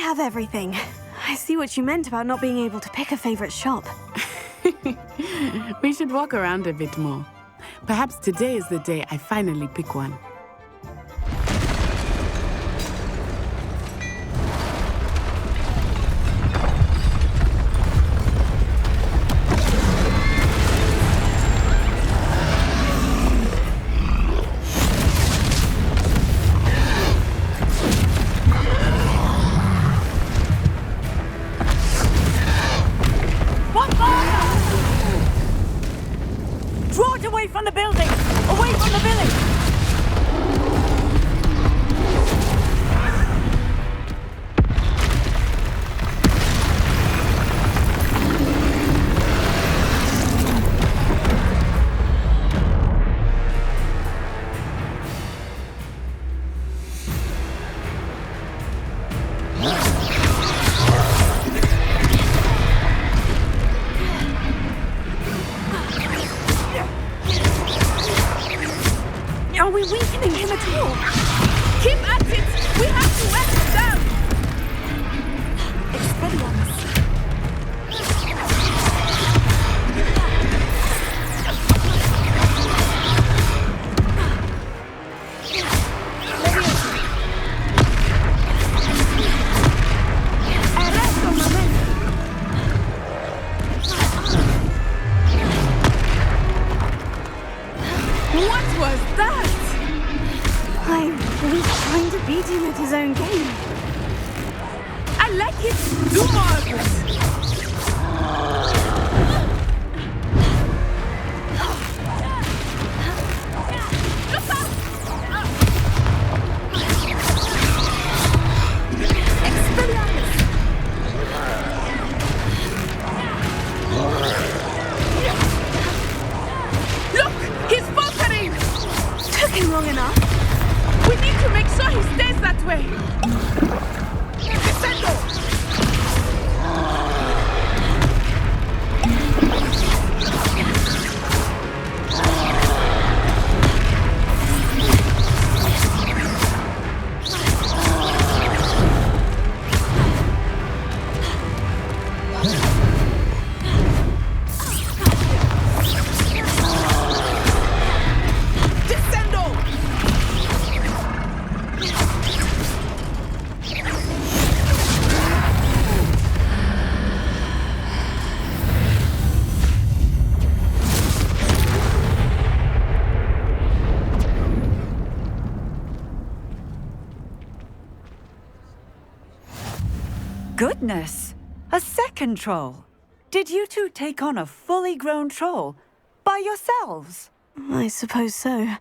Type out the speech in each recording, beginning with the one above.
have everything. I see what you meant about not being able to pick a favorite shop. We should walk around a bit more. Perhaps today is the day I finally pick one. Are we weakening him at all? Keep at it! We have to wear him down! Expelliarmus. What was that? I was trying to beat him at his own game. I like it. Do more of it. Look out! Expelliarmus. Look! He's faltering! Took him long enough. We need to make sure he stays that way. Descendo! Goodness! A second troll! Did you two take on a fully grown troll? By yourselves? I suppose so.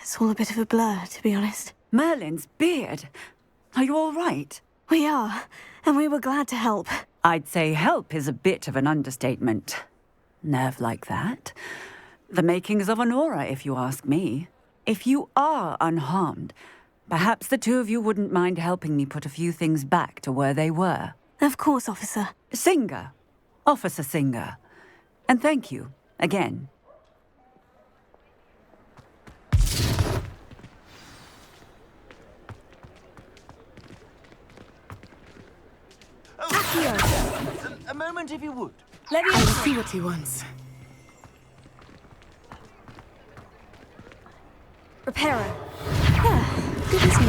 It's all a bit of a blur, to be honest. Merlin's beard! Are you all right? We are, and we were glad to help. I'd say help is a bit of an understatement. Nerve like that. The makings of an aura, if you ask me. If you are unharmed, perhaps the two of you wouldn't mind helping me put a few things back to where they were. Of course, officer. Singer. Officer Singer. And thank you, again. A moment, if you would. I will see what he wants. Repairer. Good as new.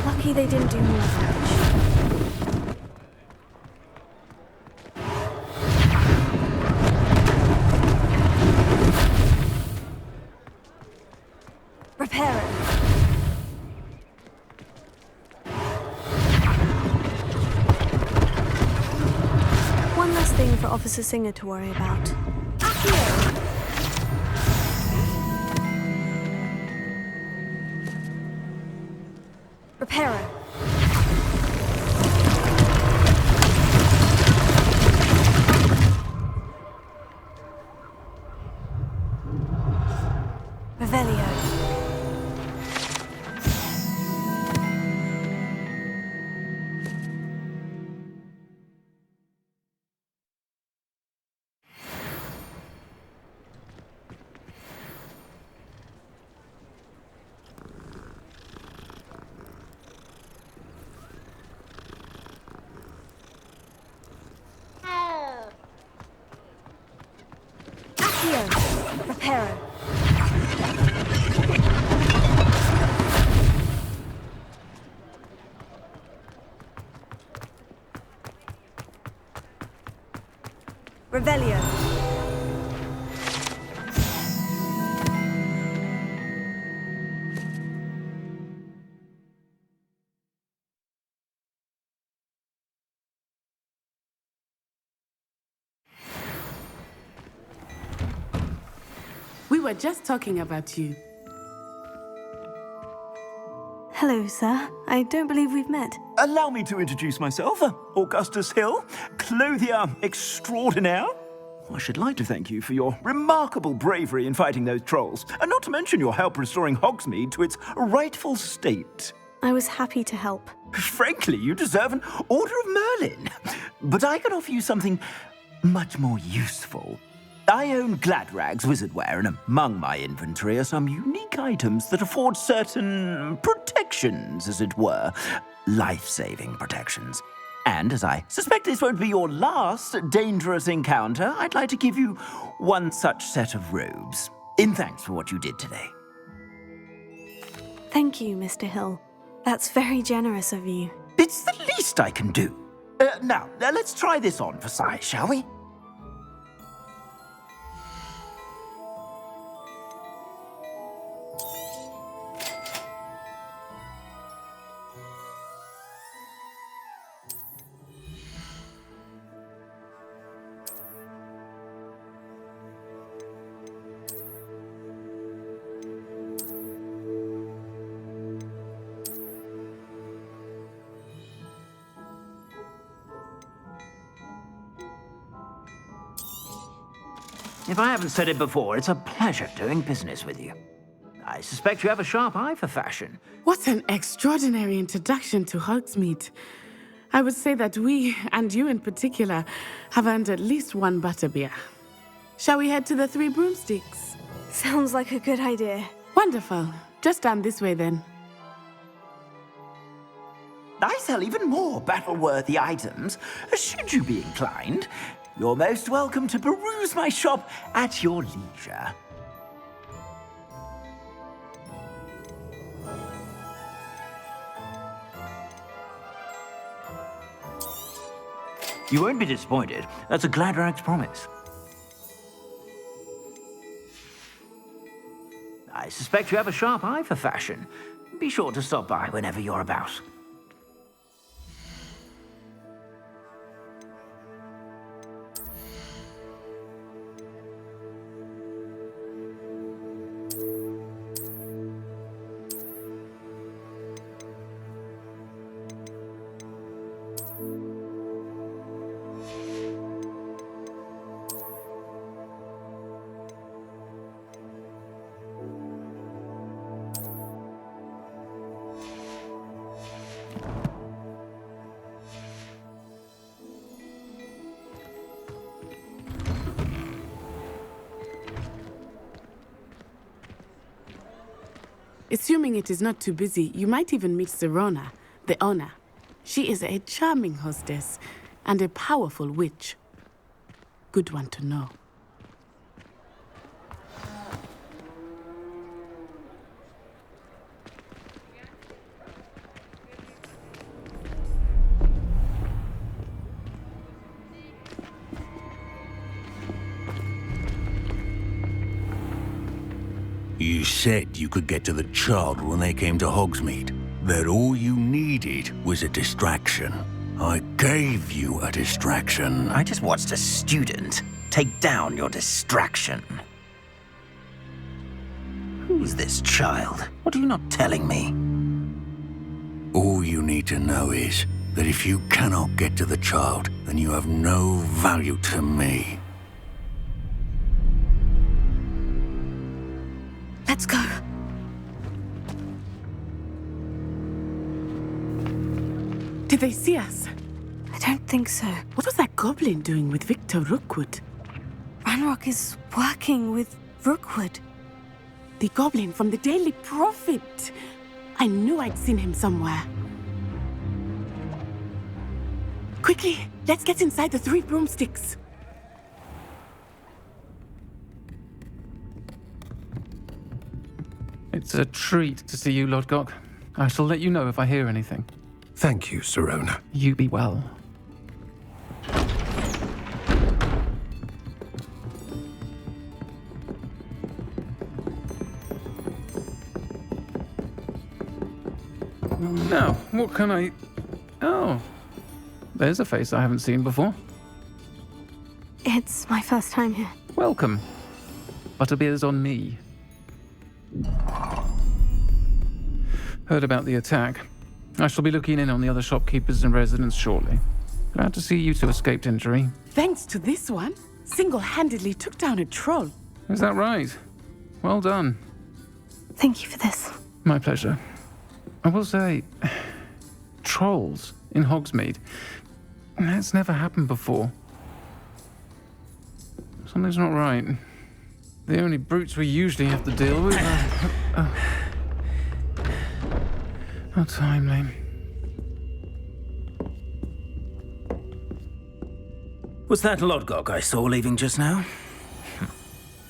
Lucky they didn't do more damage. Repair it. One less thing for Officer Singer to worry about. Repair it. Revelio. Accio. Reparo. Revelio. We were just talking about you. Hello, sir. I don't believe we've met. Allow me to introduce myself, Augustus Hill, clothier extraordinaire. I should like to thank you for your remarkable bravery in fighting those trolls, and not to mention your help restoring Hogsmeade to its rightful state. I was happy to help. Frankly, you deserve an Order of Merlin. But I can offer you something much more useful. I own Gladrag's wizardware, and among my inventory are some unique items that afford certain protections, as it were. Life-saving protections. And as I suspect this won't be your last dangerous encounter, I'd like to give you one such set of robes, in thanks for what you did today. Thank you, Mr. Hill. That's very generous of you. It's the least I can do. Now, let's try this on for size, shall we? If I haven't said it before, it's a pleasure doing business with you. I suspect you have a sharp eye for fashion. What an extraordinary introduction to Hogsmeade. I would say that we, and you in particular, have earned at least one butterbeer. Shall we head to the Three Broomsticks? Sounds like a good idea. Wonderful. Just down this way then. I sell even more battle-worthy items, should you be inclined. You're most welcome to peruse my shop at your leisure. You won't be disappointed. That's a Gladrag's promise. I suspect you have a sharp eye for fashion. Be sure to stop by whenever you're about. Assuming it is not too busy, you might even meet Serona, the owner. She is a charming hostess and a powerful witch. Good one to know. You said you could get to the child when they came to Hogsmeade. That all you needed was a distraction. I gave you a distraction. I just watched a student take down your distraction. Who's this child? What are you not telling me? All you need to know is that if you cannot get to the child, then you have no value to me. Let's go. Did they see us? I don't think so. What was that goblin doing with Victor Rookwood? Ranrock is working with Rookwood. The goblin from the Daily Prophet. I knew I'd seen him somewhere. Quickly, let's get inside the Three Broomsticks. It's a treat to see you, Lodgok. I shall let you know if I hear anything. Thank you, Sirona. You be well. Now, what can I... Oh, there's a face I haven't seen before. It's my first time here. Welcome. Butterbeer's on me. Heard about the attack. I shall be looking in on the other shopkeepers and residents shortly. Glad to see you two escaped injury. Thanks to this one, single-handedly took down a troll. Is that right? Well done. Thank you for this. My pleasure. I will say, trolls in Hogsmeade. That's never happened before. Something's not right. The only brutes we usually have to deal with are... How timely. Was that Lodgok I saw leaving just now?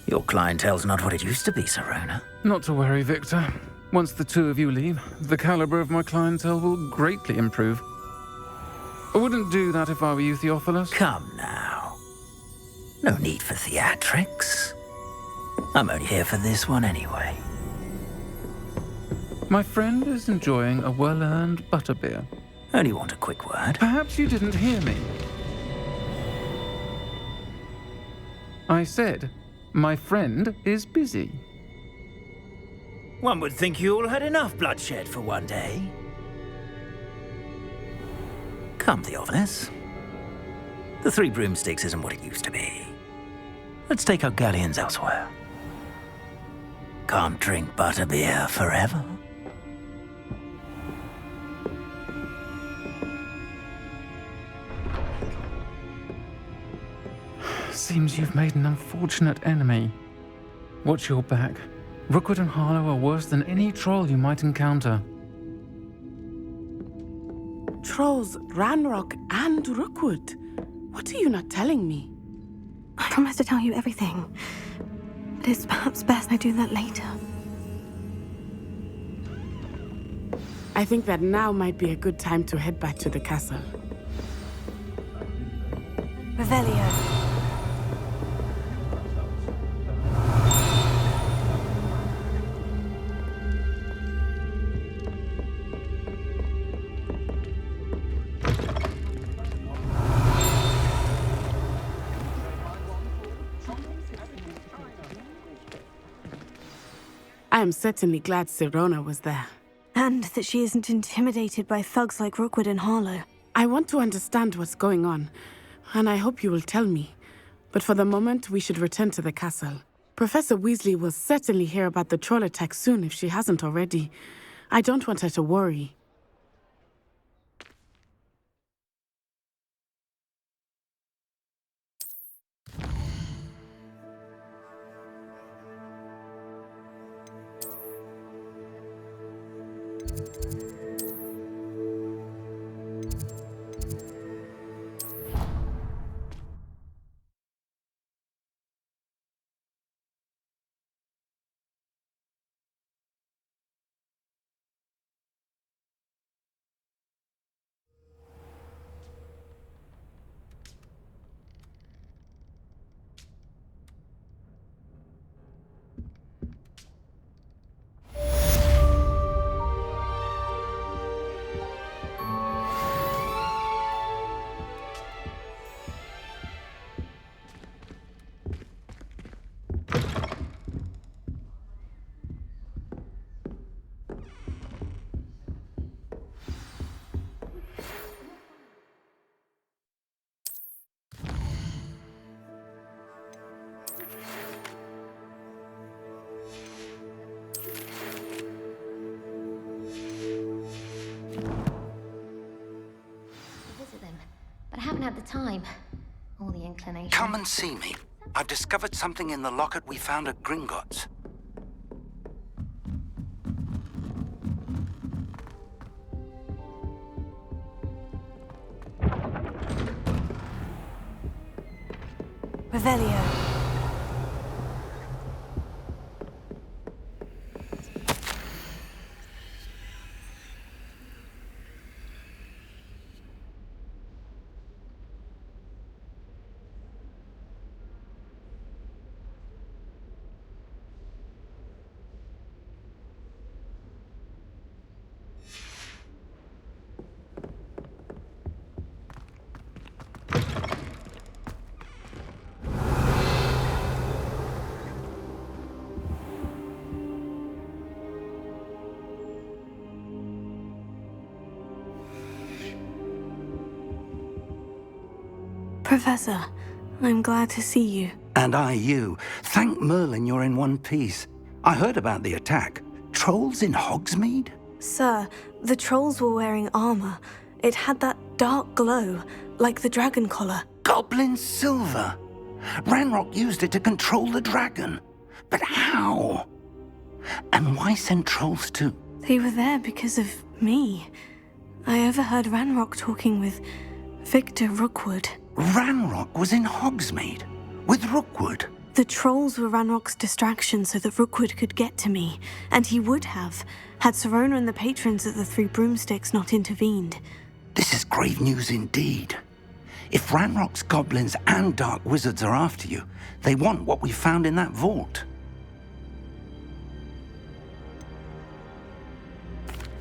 Your clientele's not what it used to be, Sirona. Not to worry, Victor. Once the two of you leave, the caliber of my clientele will greatly improve. I wouldn't do that if I were you, Theophilus. Come now. No need for theatrics. I'm only here for this one anyway. My friend is enjoying a well-earned butterbeer. Only want a quick word. Perhaps you didn't hear me. I said, my friend is busy. One would think you all had enough bloodshed for one day. Come, Theophilus. The Three Broomsticks isn't what it used to be. Let's take our galleons elsewhere. Can't drink butterbeer forever. Seems you've made an unfortunate enemy. Watch your back. Rookwood and Harlow are worse than any troll you might encounter. Trolls, Ranrock, and Rookwood. What are you not telling me? I promise to tell you everything. But it's perhaps best I do that later. I think that now might be a good time to head back to the castle. Revelio. I am certainly glad Sirona was there. And that she isn't intimidated by thugs like Rookwood and Harlow. I want to understand what's going on, and I hope you will tell me. But for the moment, we should return to the castle. Professor Weasley will certainly hear about the troll attack soon if she hasn't already. I don't want her to worry. time. Or the inclination. Come and see me. I've discovered something in the locket we found at Gringotts. Revelio. Professor, I'm glad to see you. And I you. Thank Merlin you're in one piece. I heard about the attack. Trolls in Hogsmeade? Sir, the trolls were wearing armor. It had that dark glow, like the dragon collar. Goblin silver. Ranrock used it to control the dragon. But how? And why send trolls too? They were there because of me. I overheard Ranrock talking with Victor Rookwood. Ranrock was in Hogsmeade with Rookwood. The trolls were Ranrock's distraction so that Rookwood could get to me, and he would have, had Sirona and the patrons of the Three Broomsticks not intervened. This is grave news indeed. If Ranrock's goblins and dark wizards are after you, they want what we found in that vault.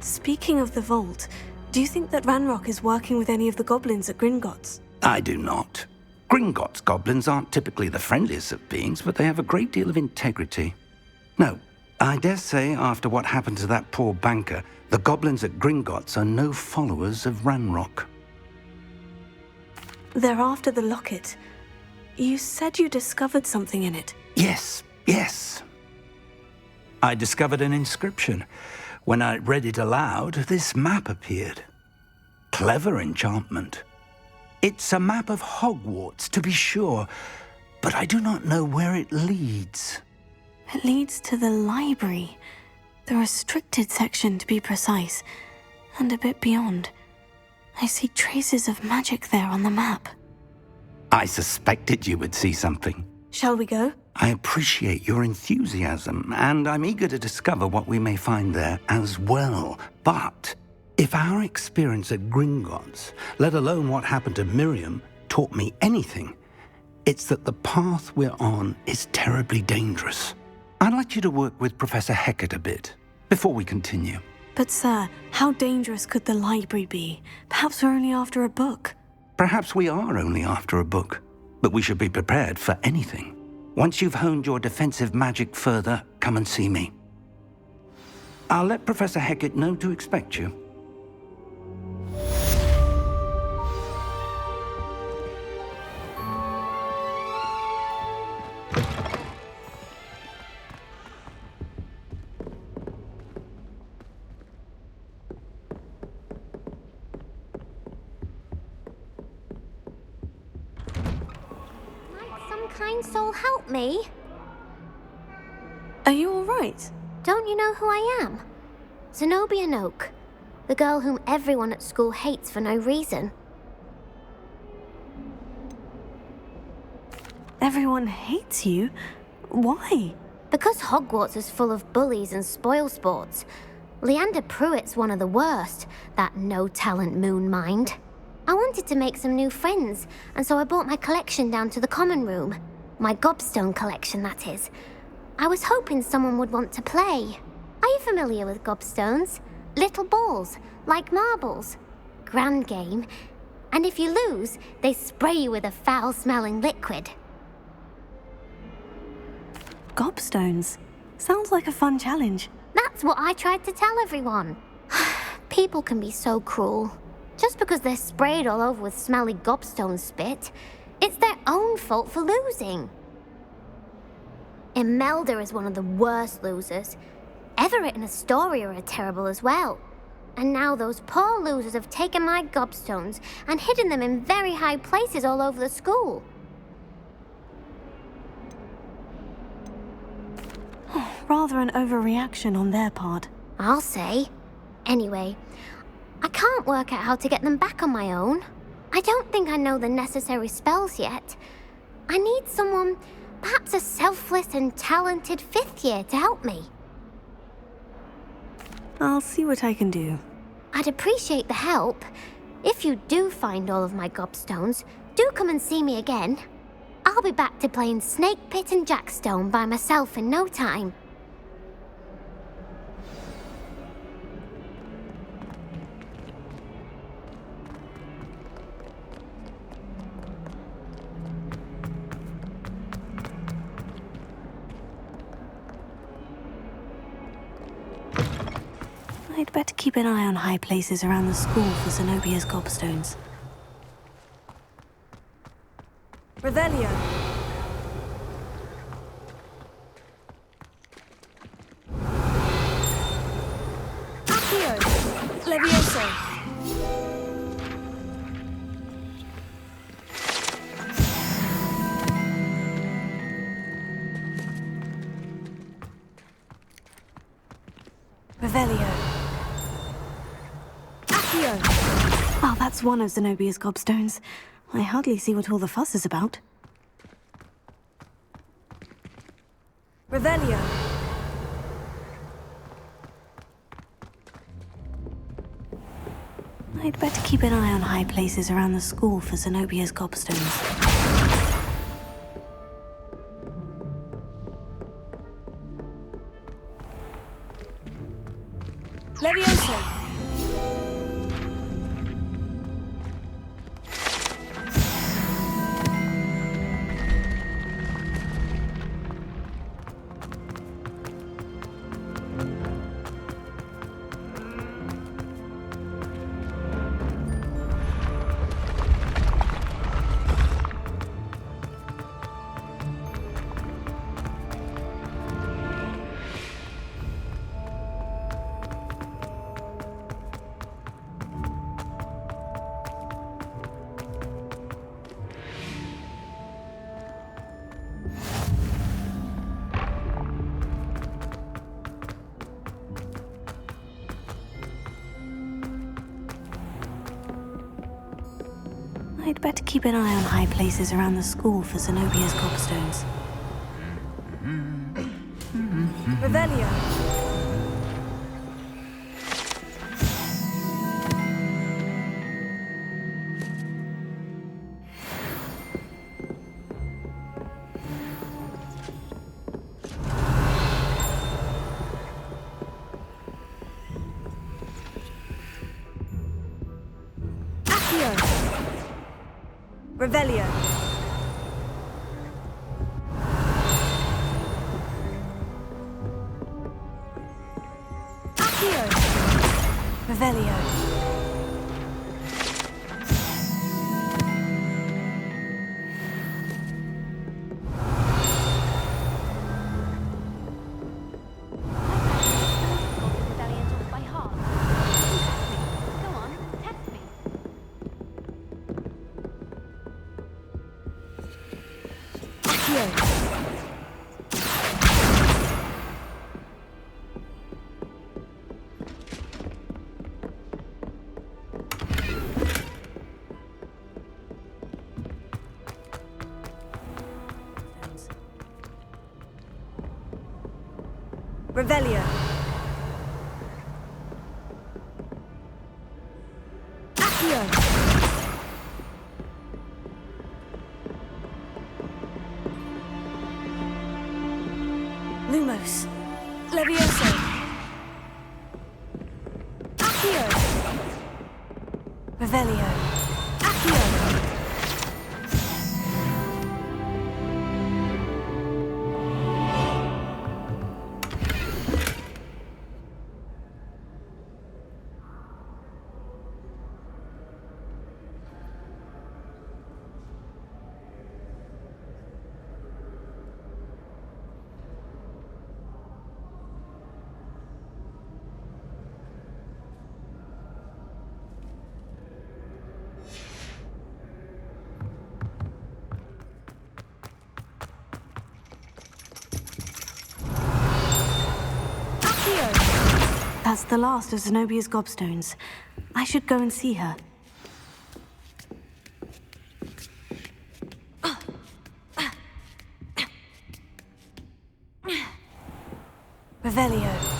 Speaking of the vault, do you think that Ranrock is working with any of the goblins at Gringotts? I do not. Gringotts goblins aren't typically the friendliest of beings, but they have a great deal of integrity. No, I dare say after what happened to that poor banker, the goblins at Gringotts are no followers of Ranrock. They're after the locket. You said you discovered something in it. Yes. I discovered an inscription. When I read it aloud, this map appeared. Clever enchantment. It's a map of Hogwarts, to be sure, but I do not know where it leads. It leads to the library. The restricted section, to be precise, and a bit beyond. I see traces of magic there on the map. I suspected you would see something. Shall we go? I appreciate your enthusiasm, and I'm eager to discover what we may find there as well. But if our experience at Gringotts, let alone what happened to Miriam, taught me anything, it's that the path we're on is terribly dangerous. I'd like you to work with Professor Hecat a bit before we continue. But sir, how dangerous could the library be? Perhaps we're only after a book. Perhaps we are only after a book, but we should be prepared for anything. Once you've honed your defensive magic further, come and see me. I'll let Professor Hecat know to expect you. Kind soul help me? Are you all right? Don't you know who I am? Zenobia Noak, the girl whom everyone at school hates for no reason. Everyone hates you? Why? Because Hogwarts is full of bullies and spoilsports. Leander Pruitt's one of the worst, that no-talent moon mind. I wanted to make some new friends, and so I brought my collection down to the common room. My gobstone collection, that is. I was hoping someone would want to play. Are you familiar with gobstones? Little balls, like marbles. Grand game. And if you lose, they spray you with a foul-smelling liquid. Gobstones? Sounds like a fun challenge. That's what I tried to tell everyone. People can be so cruel. Just because they're sprayed all over with smelly gobstone spit, it's their own fault for losing. Imelda is one of the worst losers. Everett and Astoria are terrible as well. And now those poor losers have taken my gobstones and hidden them in very high places all over the school. Rather an overreaction on their part. I'll say. Anyway, I can't work out how to get them back on my own. I don't think I know the necessary spells yet. I need someone, perhaps a selfless and talented 5th year to help me. I'll see what I can do. I'd appreciate the help. If you do find all of my gobstones, do come and see me again. I'll be back to playing Snake Pit and Jackstone by myself in no time. I'd better keep an eye on high places around the school for Zenobia's gobstones. Revelio. Accio. Levioso. Revelio. Well, that's one of Zenobia's gobstones. I hardly see what all the fuss is about. Revelio. I'd better keep an eye on high places around the school for Zenobia's gobstones. Levioso. I'd better keep an eye on high places around the school for Zenobia's gobstones. Revelio. Revelio. Accio. Revelio. Revelio. Accio. Lumos. Levioso. Accio. Revelio. Accio. That's the last of Zenobia's gobstones. I should go and see her. Revelio.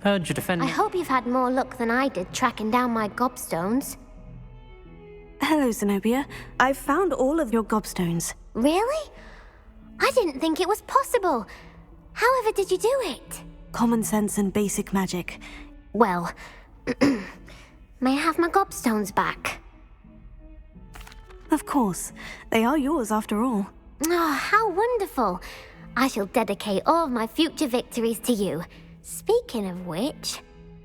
Heard you defend. I hope you've had more luck than I did tracking down my gobstones. Hello, Zenobia. I've found all of your gobstones. Really? I didn't think it was possible. However did you do it? Common sense and basic magic. Well, may I have my gobstones back? Of course. They are yours after all. Oh, how wonderful. I shall dedicate all of my future victories to you. Speaking of which,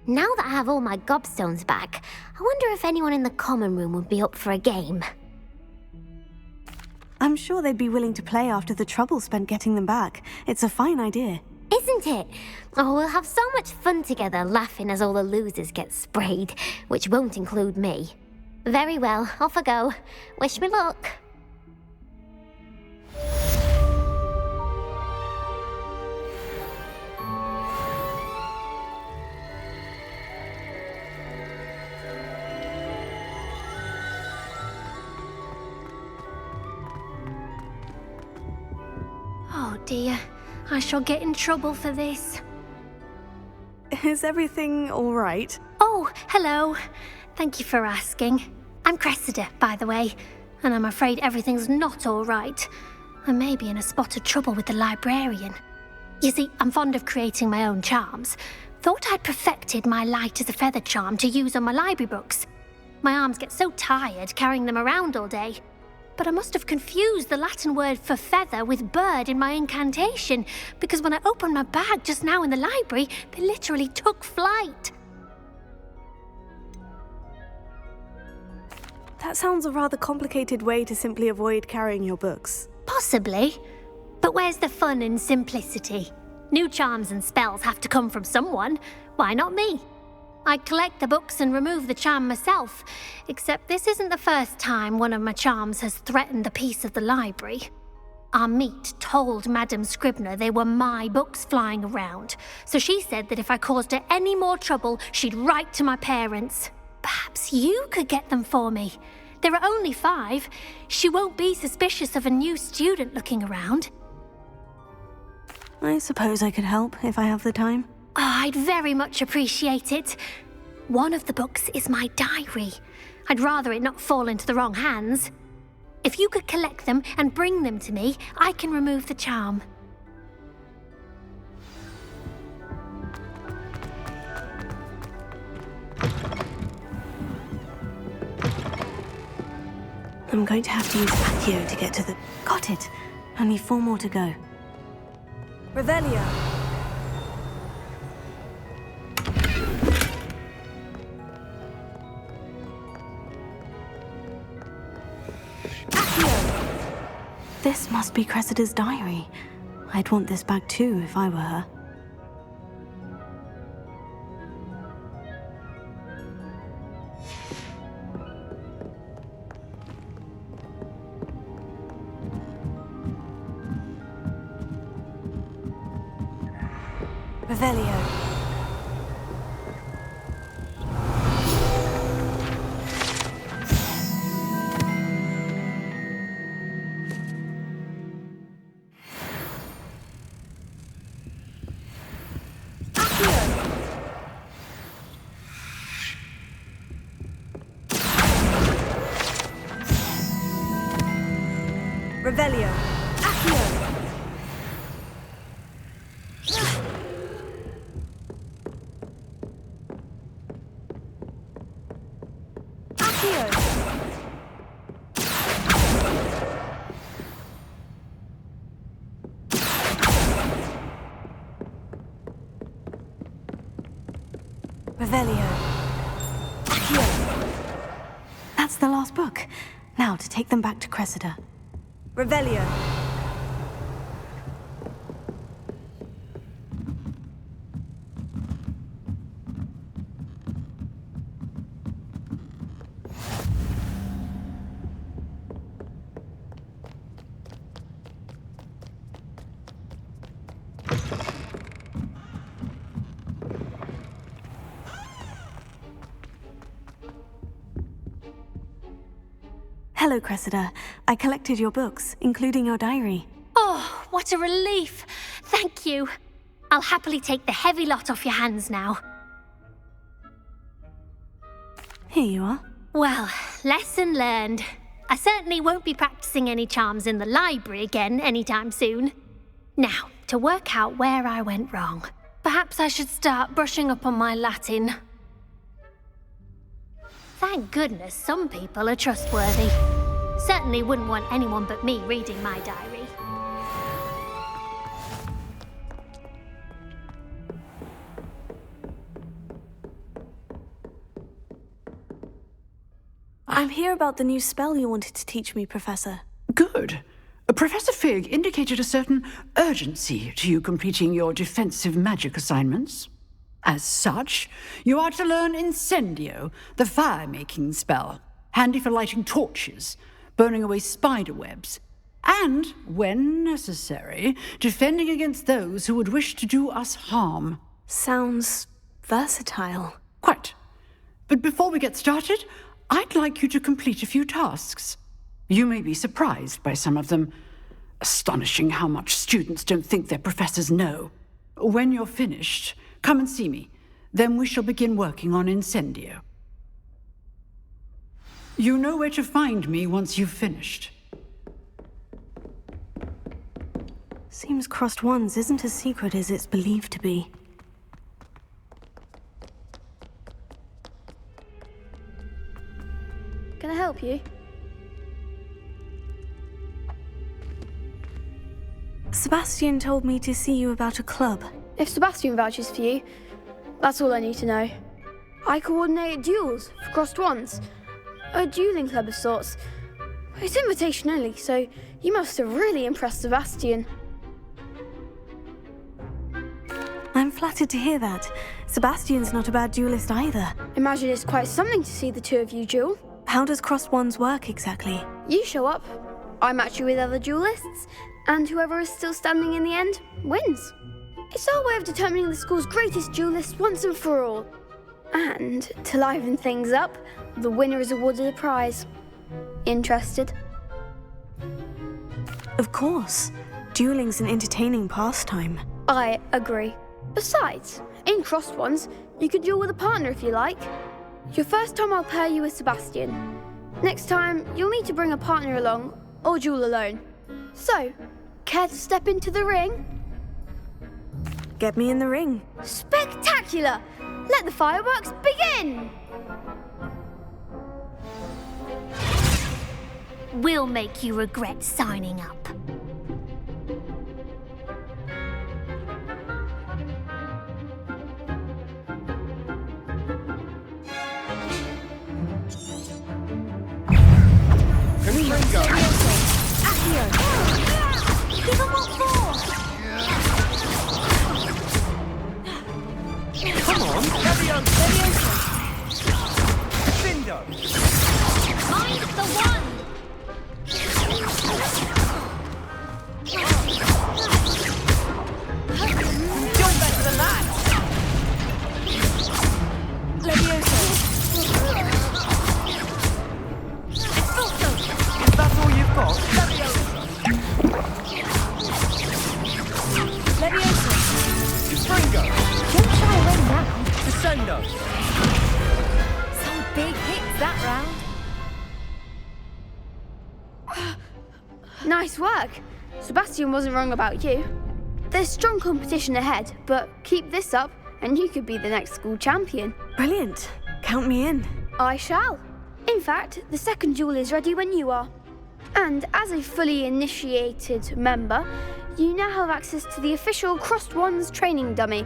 now that I have all my gobstones back, I wonder if anyone in the common room would be up for a game. I'm sure they'd be willing to play after the trouble spent getting them back. It's a fine idea. Isn't it? Oh, we'll have so much fun together laughing as all the losers get sprayed, which won't include me. Very well, off I go. Wish me luck. Oh dear, I shall get in trouble for this. Is everything all right? Oh, hello. Thank you for asking. I'm Cressida, by the way, and I'm afraid everything's not all right. I may be in a spot of trouble with the librarian. You see, I'm fond of creating my own charms. Thought I'd perfected my light as a feather charm to use on my library books. My arms get so tired carrying them around all day. But I must have confused the Latin word for feather with bird in my incantation, because when I opened my bag just now in the library, they literally took flight. That sounds a rather complicated way to simply avoid carrying your books. Possibly. But where's the fun in simplicity? New charms and spells have to come from someone. Why not me? I collect the books and remove the charm myself, except this isn't the first time one of my charms has threatened the peace of the library. Our meet told Madame Scribner they were my books flying around, so she said that if I caused her any more trouble, she'd write to my parents. Perhaps you could get them for me. There are only 5. She won't be suspicious of a new student looking around. I suppose I could help if I have the time. Oh, I'd very much appreciate it. One of the books is my diary. I'd rather it not fall into the wrong hands. If you could collect them and bring them to me, I can remove the charm. I'm going to have to use Accio to get to the... Got it! Only 4 more to go. Revelio! This must be Cressida's diary. I'd want this back too if I were her. Revelio. Revelio. Accio. Revelio. Accio. That's the last book. Now to take them back to Cressida. Revelio. Hello, Cressida. I collected your books, including your diary. Oh, what a relief. Thank you. I'll happily take the heavy lot off your hands now. Here you are. Well, lesson learned. I certainly won't be practicing any charms in the library again anytime soon. Now, to work out where I went wrong. Perhaps I should start brushing up on my Latin. Thank goodness some people are trustworthy. Certainly wouldn't want anyone but me reading my diary. I'm here about the new spell you wanted to teach me, Professor. Good. Professor Fig indicated a certain urgency to you completing your defensive magic assignments. As such, you are to learn Incendio, the fire-making spell, handy for lighting torches, burning away spider webs, and, when necessary, defending against those who would wish to do us harm. Sounds versatile. Quite. But before we get started, I'd like you to complete a few tasks. You may be surprised by some of them. Astonishing how much students don't think their professors know. When you're finished, come and see me. Then we shall begin working on Incendio. You know where to find me once you've finished. Seems Crossed Wands isn't as secret as it's believed to be. Can I help you? Sebastian told me to see you about a club. If Sebastian vouches for you, that's all I need to know. I coordinate duels for Crossed Wands. A dueling club of sorts. It's invitation only, so you must have really impressed Sebastian. I'm flattered to hear that. Sebastian's not a bad duelist either. Imagine it's quite something to see the two of you duel. How does Crossed Wands work exactly? You show up, I match you with other duelists, and whoever is still standing in the end wins. It's our way of determining the school's greatest duelist once and for all. And to liven things up, the winner is awarded a prize. Interested? Of course. Dueling's an entertaining pastime. I agree. Besides, in Crossed Wands, you can duel with a partner if you like. Your first time I'll pair you with Sebastian. Next time, you'll need to bring a partner along, or duel alone. So, care to step into the ring? Get me in the ring. Spectacular! Let the fireworks begin! We'll make you regret signing up. Give him what for! Come on, Leviosa! Cindo! Mind the one! You're better than that! Leviosa! Is that all you've got? Leviosa! Leviosa! Springo! Don't try run now. Descendo! Some big hits that round. Nice work. Sebastian wasn't wrong about you. There's strong competition ahead, but keep this up and you could be the next school champion. Brilliant. Count me in. I shall. In fact, the second duel is ready when you are. And as a fully initiated member, you now have access to the official Crossed Wands training dummy.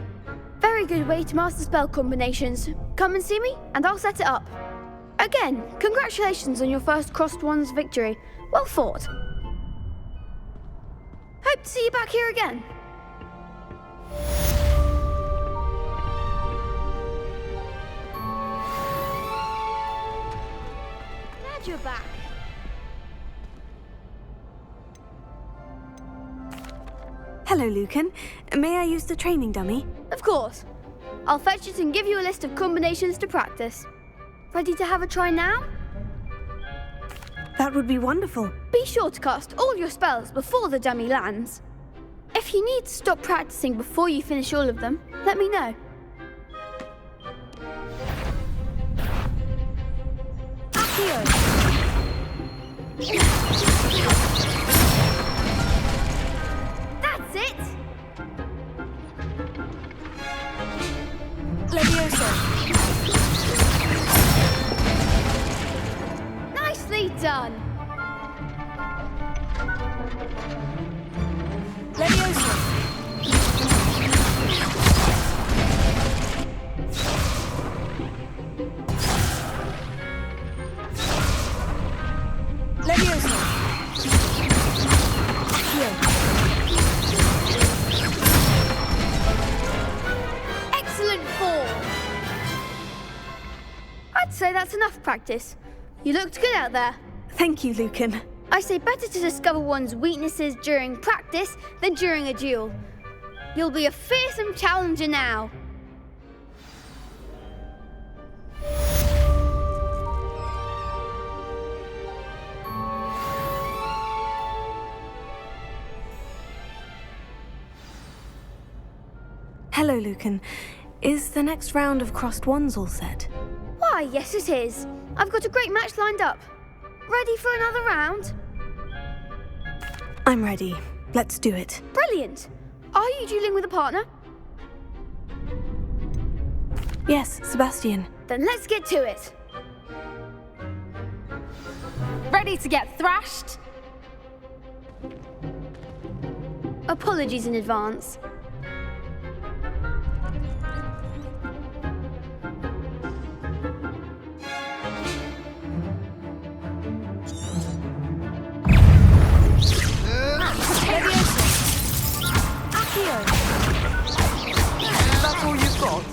Very very good way to master spell combinations. Come and see me, and I'll set it up. Again, congratulations on your first Crossed Wands victory. Well fought. Hope to see you back here again. Glad you're back. Hello, Lucan. May I use the training dummy? Of course. I'll fetch it and give you a list of combinations to practice. Ready to have a try now? That would be wonderful. Be sure to cast all your spells before the dummy lands. If you need to stop practicing before you finish all of them, let me know. Accio. That's it! Levioso. Nicely done! Levioso. Levioso. Excellent fall! I'd say that's enough practice. You looked good out there. Thank you, Lucan. I say better to discover one's weaknesses during practice than during a duel. You'll be a fearsome challenger now. Hello, Lucan. Is the next round of Crossed Wands all set? Why, yes it is. I've got a great match lined up. Ready for another round? I'm ready. Let's do it. Brilliant. Are you dueling with a partner? Yes, Sebastian. Then let's get to it. Ready to get thrashed? Apologies in advance. That's all you've got?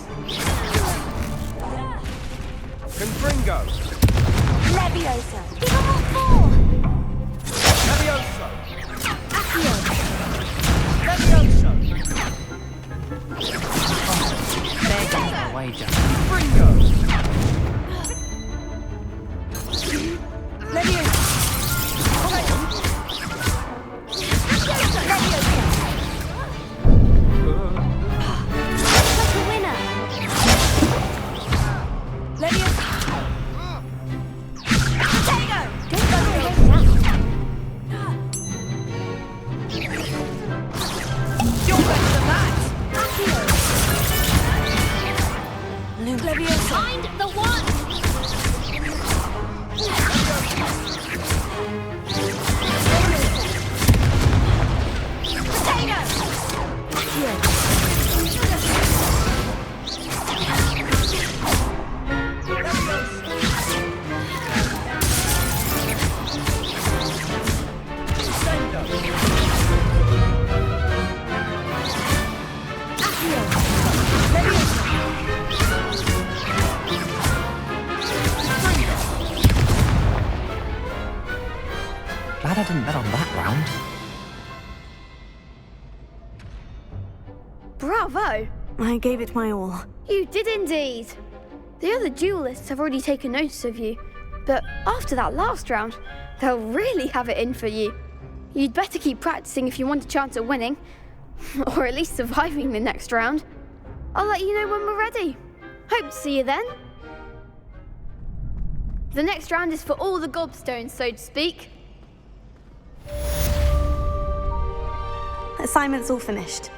Confringo. Leviosa. Give him all four! Levioso. Accio. Levioso. There goes my wager. Confringo. Leviosa. Find the one! Glad I didn't bet on that round. Bravo! I gave it my all. You did indeed. The other duelists have already taken notice of you, but after that last round, they'll really have it in for you. You'd better keep practicing if you want a chance at winning, or at least surviving the next round. I'll let you know when we're ready. Hope to see you then. The next round is for all the gobstones, so to speak. Assignment's all finished.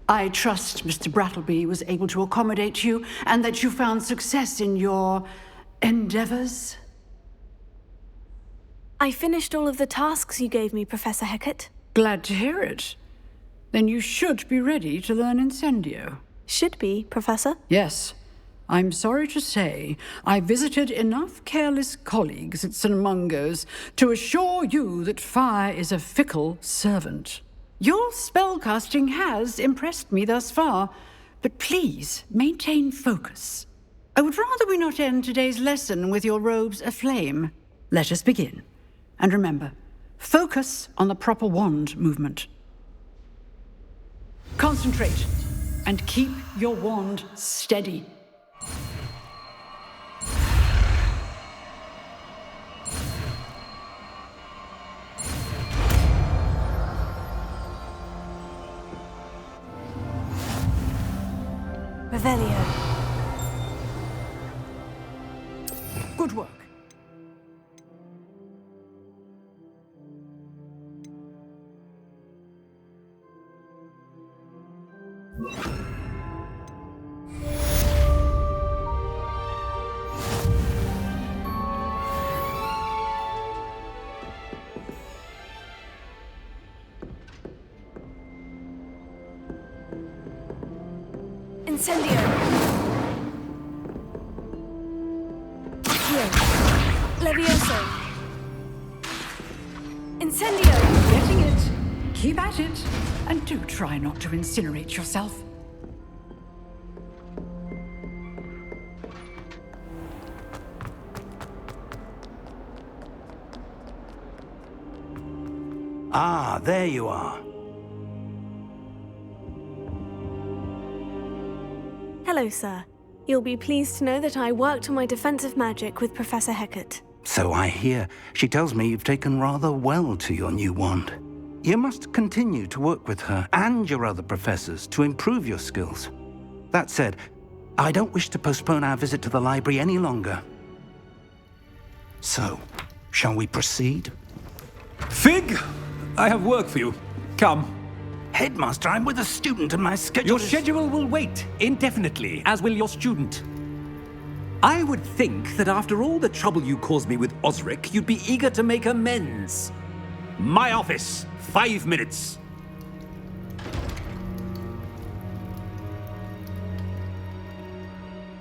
I trust Mr. Brattleby was able to accommodate you and that you found success in your endeavors? I finished all of the tasks you gave me, Professor Hecat. Glad to hear it. Then you should be ready to learn Incendio. Should be, Professor? Yes. I'm sorry to say, I visited enough careless colleagues at St. Mungo's to assure you that fire is a fickle servant. Your spellcasting has impressed me thus far, but please maintain focus. I would rather we not end today's lesson with your robes aflame. Let us begin. And remember, focus on the proper wand movement. Concentrate, and keep your wand steady. Revelio. Good work. Incendio. Here. Levioso. Incendio. Getting it. Keep at it. And do try not to incinerate yourself. Ah, there you are. Hello, sir. You'll be pleased to know that I worked on my defensive magic with Professor Hecat. So I hear. She tells me you've taken rather well to your new wand. You must continue to work with her and your other professors to improve your skills. That said, I don't wish to postpone our visit to the library any longer. So, shall we proceed? Fig! I have work for you. Come. Headmaster, I'm with a student and my schedule Your schedule will wait indefinitely, as will your student. I would think that after all the trouble you caused me with Osric, you'd be eager to make amends. My office, 5 minutes.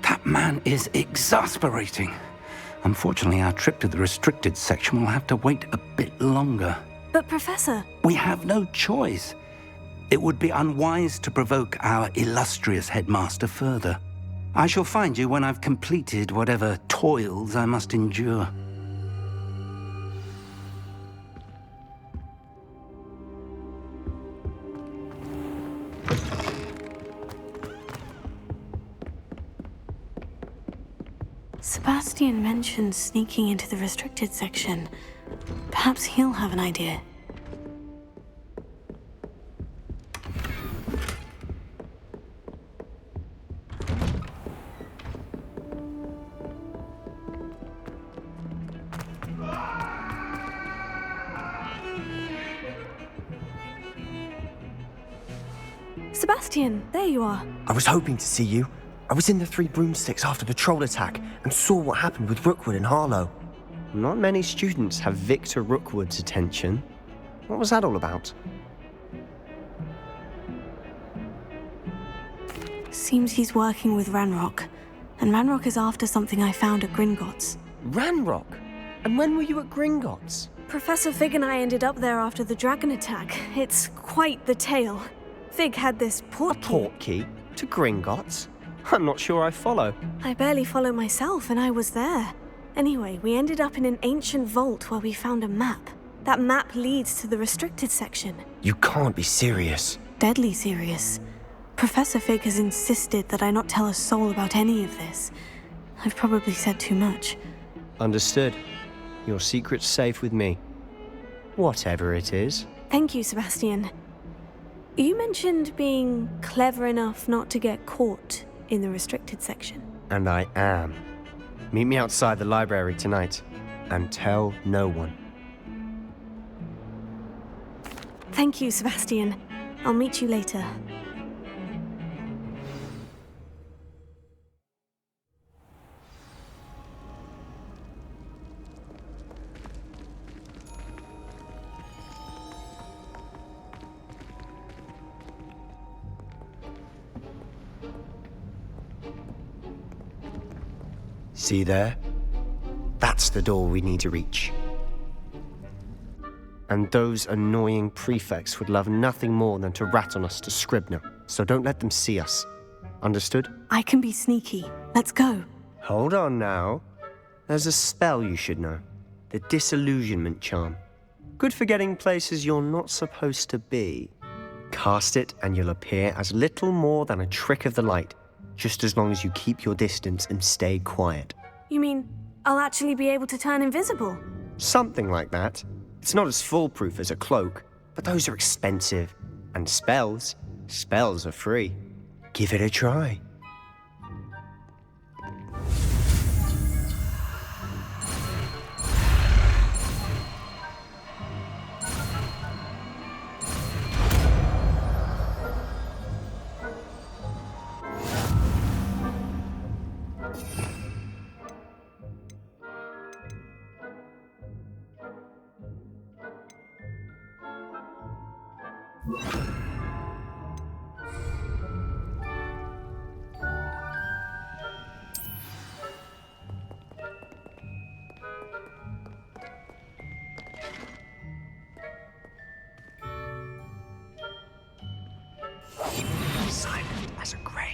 That man is exasperating. Unfortunately, our trip to the restricted section will have to wait a bit longer. But, Professor... We have no choice. It would be unwise to provoke our illustrious headmaster further. I shall find you when I've completed whatever toils I must endure. Sebastian mentioned sneaking into the restricted section. Perhaps he'll have an idea. Sebastian, there you are. I was hoping to see you. I was in the Three Broomsticks after the troll attack and saw what happened with Rookwood and Harlow. Not many students have Victor Rookwood's attention. What was that all about? Seems he's working with Ranrock. And Ranrock is after something I found at Gringotts. Ranrock? And when were you at Gringotts? Professor Fig and I ended up there after the dragon attack. It's quite the tale. Fig had this portkey. A portkey? To Gringotts? I'm not sure I follow. I barely follow myself, and I was there. Anyway, we ended up in an ancient vault where we found a map. That map leads to the restricted section. You can't be serious. Deadly serious. Professor Fig has insisted that I not tell a soul about any of this. I've probably said too much. Understood. Your secret's safe with me. Whatever it is. Thank you, Sebastian. You mentioned being clever enough not to get caught in the restricted section. And I am. Meet me outside the library tonight, and tell no one. Thank you, Sebastian. I'll meet you later. See there? That's the door we need to reach. And those annoying prefects would love nothing more than to rat on us to Scribner, so don't let them see us. Understood? I can be sneaky. Let's go. Hold on now. There's a spell you should know. The Disillusionment Charm. Good for getting places you're not supposed to be. Cast it and you'll appear as little more than a trick of the light, just as long as you keep your distance and stay quiet. You mean I'll actually be able to turn invisible? Something like that. It's not as foolproof as a cloak, but those are expensive. And spells are free. Give it a try. Silent as a grave.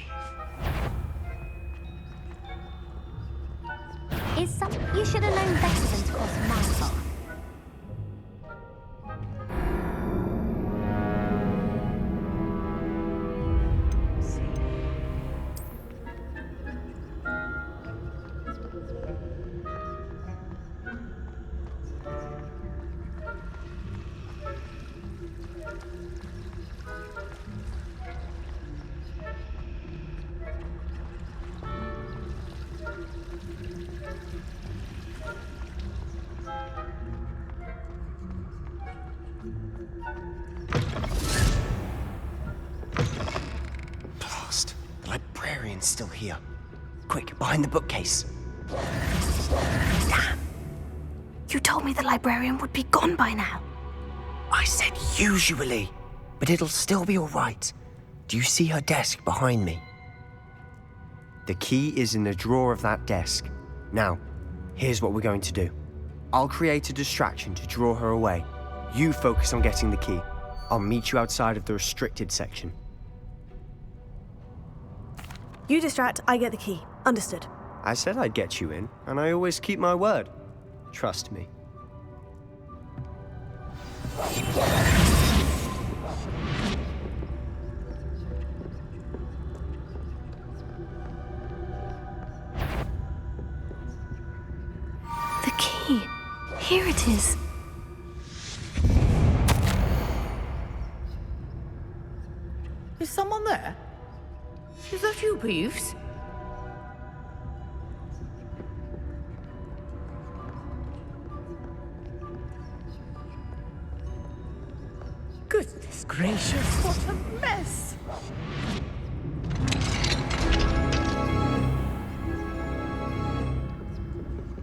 You should have known better than to cross my path. Blast. The librarian's still here. Quick, behind the bookcase. Damn. You told me the librarian would be gone by now. I said usually, but it'll still be all right. Do you see her desk behind me? The key is in the drawer of that desk. Now, here's what we're going to do. I'll create a distraction to draw her away. You focus on getting the key. I'll meet you outside of the restricted section. You distract, I get the key. Understood. I said I'd get you in, and I always keep my word. Trust me. The key. Here it is. Is someone there? Is that you, Peeves? Goodness gracious, what a mess!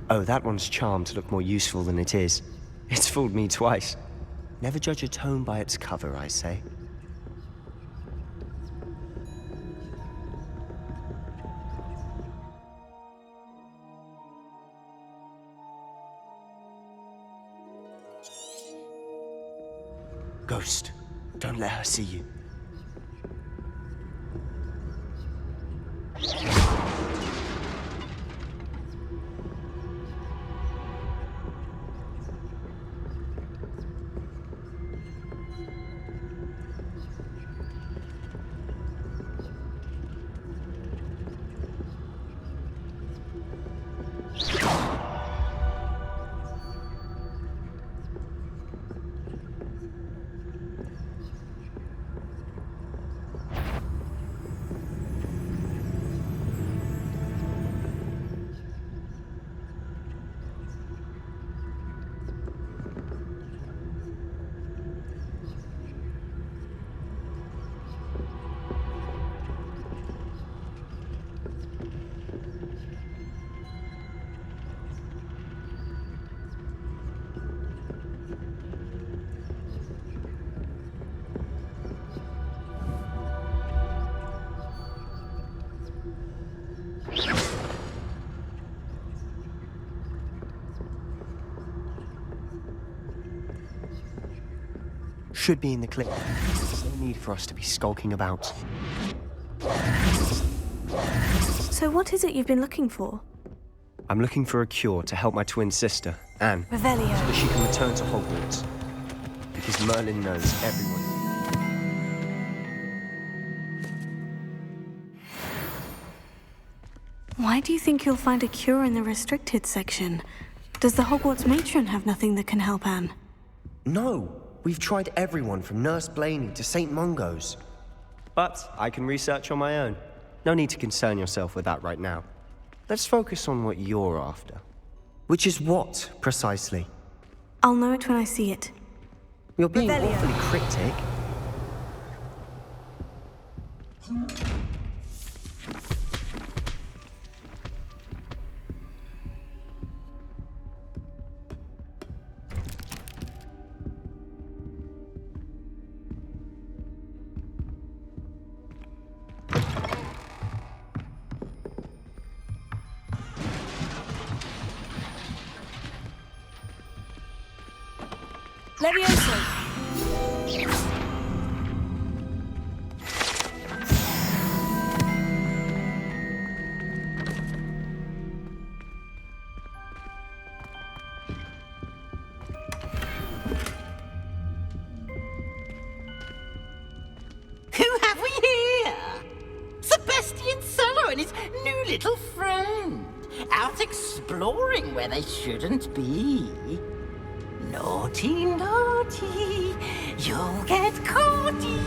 Oh, that one's charmed to look more useful than it is. It's fooled me twice. Never judge a tome by its cover, I say. Ghost, don't let her see you. should be in the clinic. There's no need for us to be skulking about. So what is it you've been looking for? I'm looking for a cure to help my twin sister, Anne, Revelio. so that she can return to Hogwarts. Because Merlin knows everyone. Why do you think you'll find a cure in the restricted section? Does the Hogwarts matron have nothing that can help Anne? No, we've tried everyone from Nurse Blaney to St. Mungo's. But I can research on my own. No need to concern yourself with that right now. Let's focus on what you're after. Which is what, precisely? I'll know it when I see it. You're being awfully cryptic. Levioso! Who have we here? Sebastian Solo and his new little friend. Out exploring where they shouldn't be. Naughty, naughty, you'll get caughty.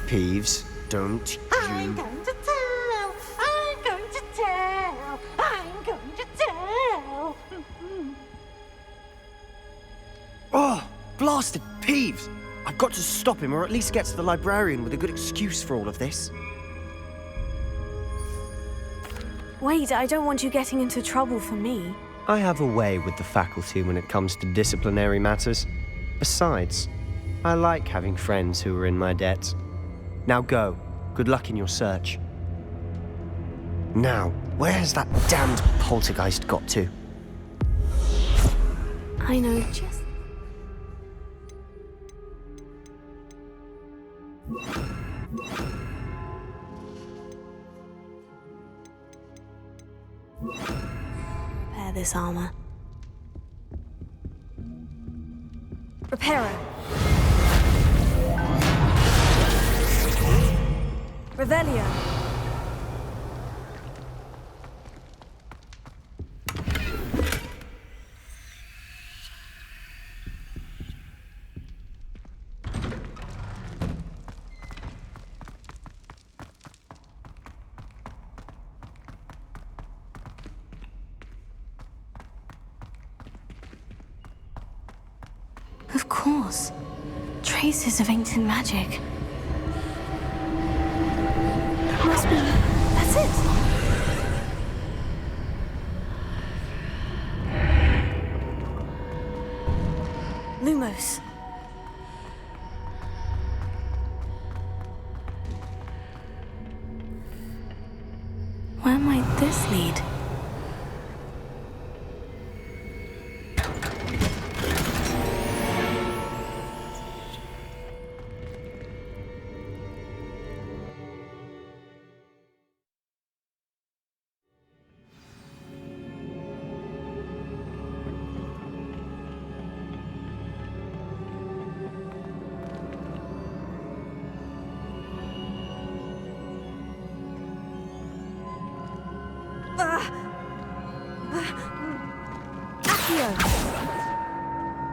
Peeves, don't I'm going to tell, I'm going to tell, I'm going to tell. Oh, blasted Peeves! I've got to stop him, or at least get to the librarian with a good excuse for all of this. Wait, I don't want you getting into trouble for me. I have a way with the faculty when it comes to disciplinary matters. Besides, I like having friends who are in my debt. Now go. Good luck in your search. Now, where has that damned poltergeist got to? I know just... Repair this armor. Reparo. Revelio. Of course. Traces of ancient magic. That must be... That's it! Lumos. Where might this lead?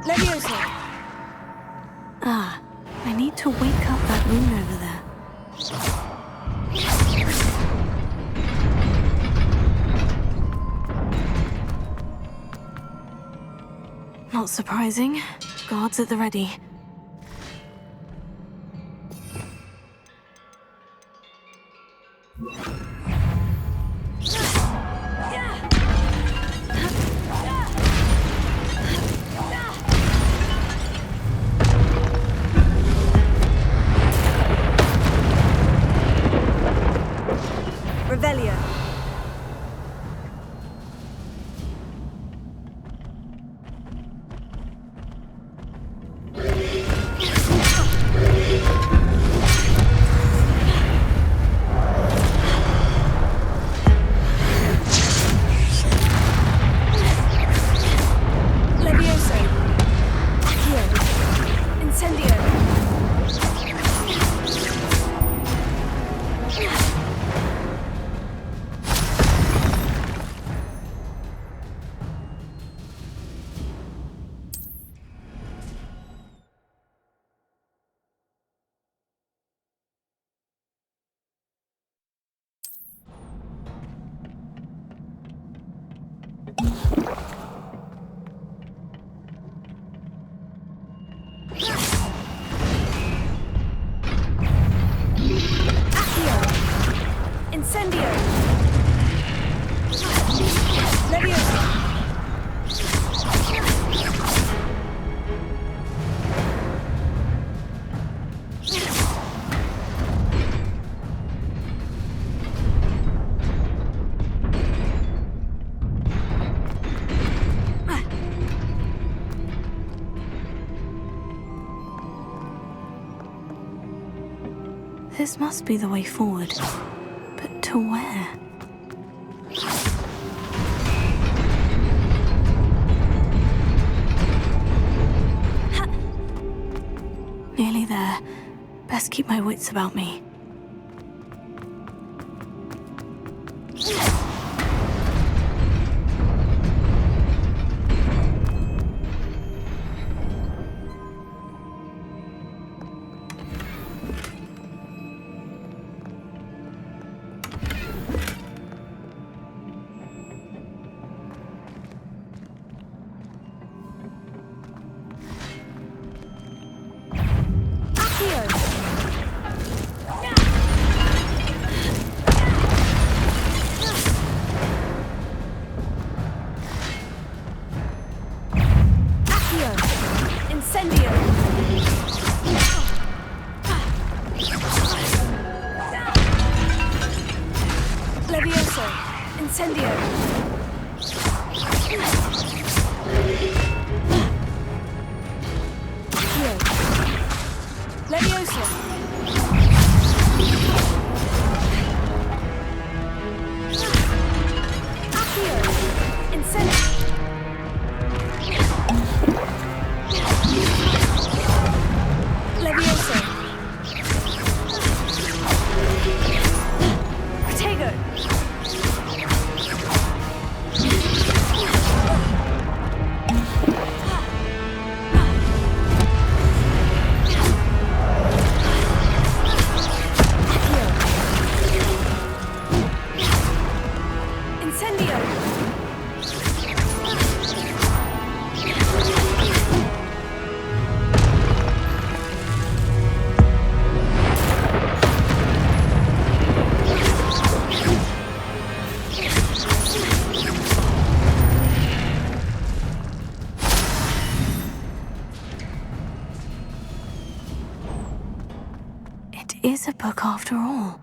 Levioso! Ah, I need to wake up that rune over there. Not surprising. Guards at the ready. Revelio. This must be the way forward. But to where? Nearly there. Best keep my wits about me. Is a book after all.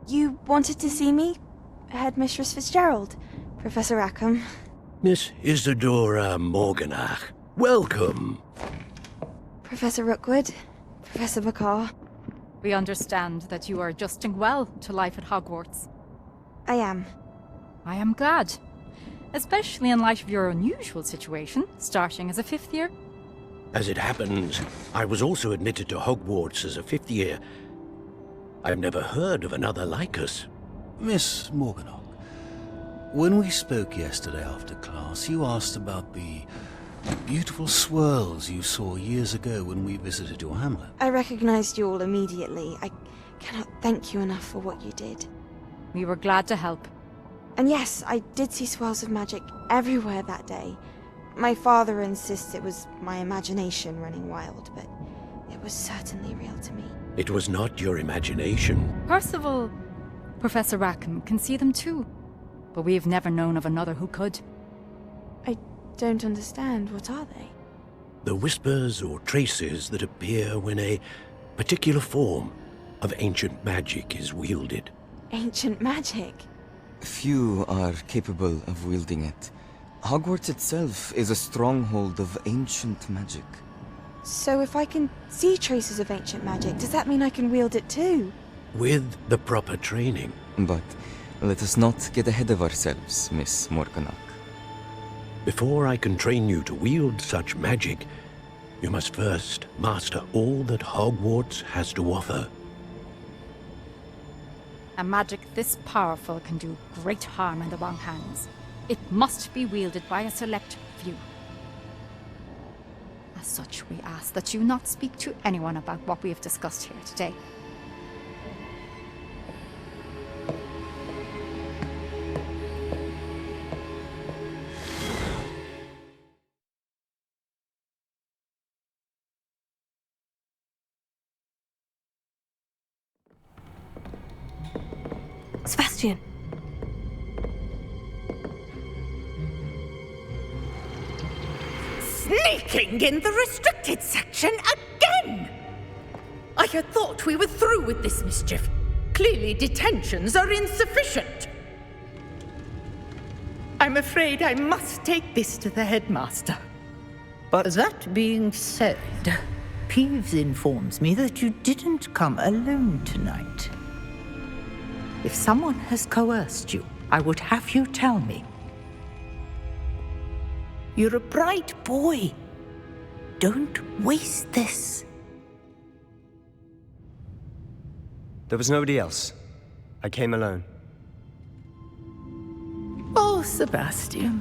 You wanted to see me? Headmistress Fitzgerald, Professor Rackham. Miss Isadora Morganach, welcome. Professor Rookwood, Professor Bakar. We understand that you are adjusting well to life at Hogwarts. I am. I am glad. especially in light of your unusual situation, starting as a 5th year. As it happens, I was also admitted to Hogwarts as a 5th year. I've never heard of another like us. Miss Morganock, when we spoke yesterday after class, you asked about the beautiful swirls you saw years ago when we visited your hamlet. I recognized you all immediately. I cannot thank you enough for what you did. We were glad to help. And yes, I did see swirls of magic everywhere that day. My father insists it was my imagination running wild, but it was certainly real to me. It was not your imagination. Percival, Professor Rackham can see them too, but we've never known of another who could. I don't understand. What are they? The whispers or traces that appear when a particular form of ancient magic is wielded. Ancient magic? Few are capable of wielding it. Hogwarts itself is a stronghold of ancient magic. So if I can see traces of ancient magic, does that mean I can wield it too? With the proper training. But let us not get ahead of ourselves, Miss Morganock. Before I can train you to wield such magic, you must first master all that Hogwarts has to offer. A magic this powerful can do great harm in the wrong hands. It must be wielded by a select few. As such, we ask that you not speak to anyone about what we have discussed here today. Sebastian. Sneaking in the restricted section again! I had thought we were through with this mischief. Clearly detentions are insufficient. I'm afraid I must take this to the headmaster. But that being said, Peeves informs me that you didn't come alone tonight. If someone has coerced you, I would have you tell me. You're a bright boy. Don't waste this. There was nobody else. I came alone. Oh, Sebastian.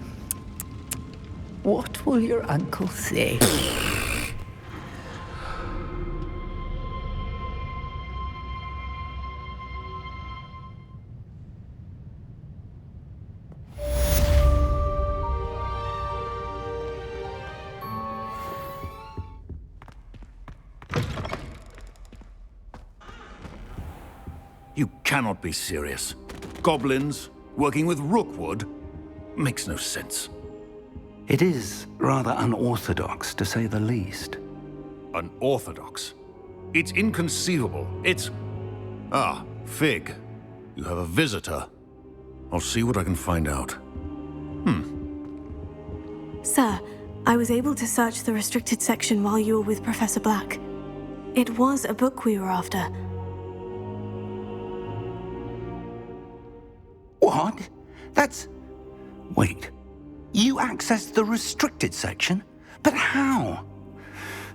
What will your uncle say? You cannot be serious. Goblins working with Rookwood makes no sense. It is rather unorthodox, to say the least. Unorthodox? It's inconceivable. It's... Ah, Fig. You have a visitor. I'll see what I can find out. Sir, I was able to search the restricted section while you were with Professor Black. It was a book we were after. What? That's... Wait. You accessed the restricted section? But how?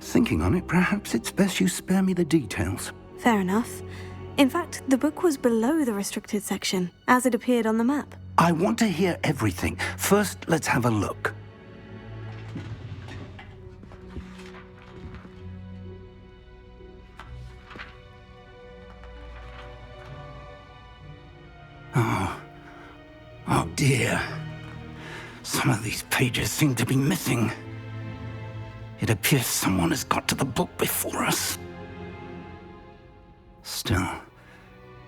Thinking on it, perhaps it's best you spare me the details. Fair enough. In fact, the book was below the restricted section, as it appeared on the map. I want to hear everything. First, let's have a look. Oh dear. Some of these pages seem to be missing. It appears someone has got to the book before us. Still,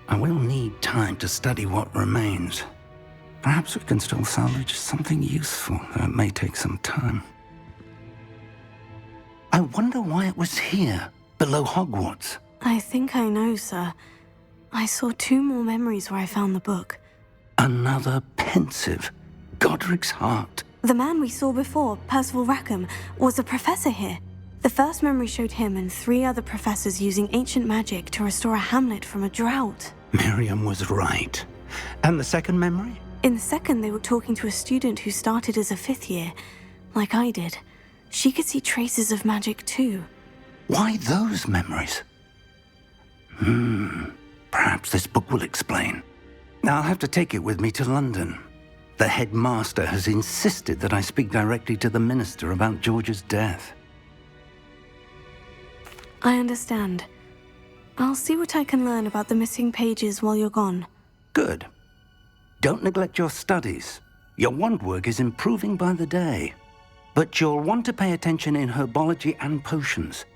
I will need time to study what remains. Perhaps we can still salvage something useful, though it may take some time. I wonder why it was here, below Hogwarts. I think I know, sir. I saw 2 more memories where I found the book. Another pensive. Godric's heart. The man we saw before, Percival Rackham, was a professor here. The first memory showed him and 3 other professors using ancient magic to restore a hamlet from a drought. Miriam was right. And the second memory? In the second, they were talking to a student who started as a 5th year, like I did. She could see traces of magic too. Why those memories? Perhaps this book will explain. I'll have to take it with me to London. The headmaster has insisted that I speak directly to the minister about George's death. I understand. I'll see what I can learn about the missing pages while you're gone. Good. Don't neglect your studies. Your wand work is improving by the day. But you'll want to pay attention in herbology and potions.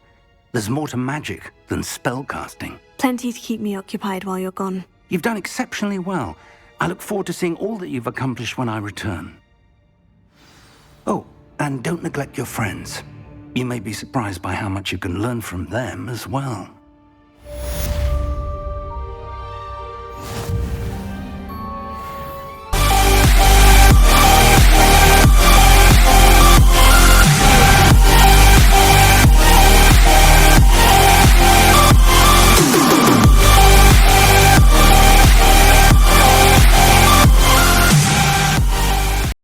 There's more to magic than spellcasting. Plenty to keep me occupied while you're gone. You've done exceptionally well. I look forward to seeing all that you've accomplished when I return. Oh, and don't neglect your friends. You may be surprised by how much you can learn from them as well.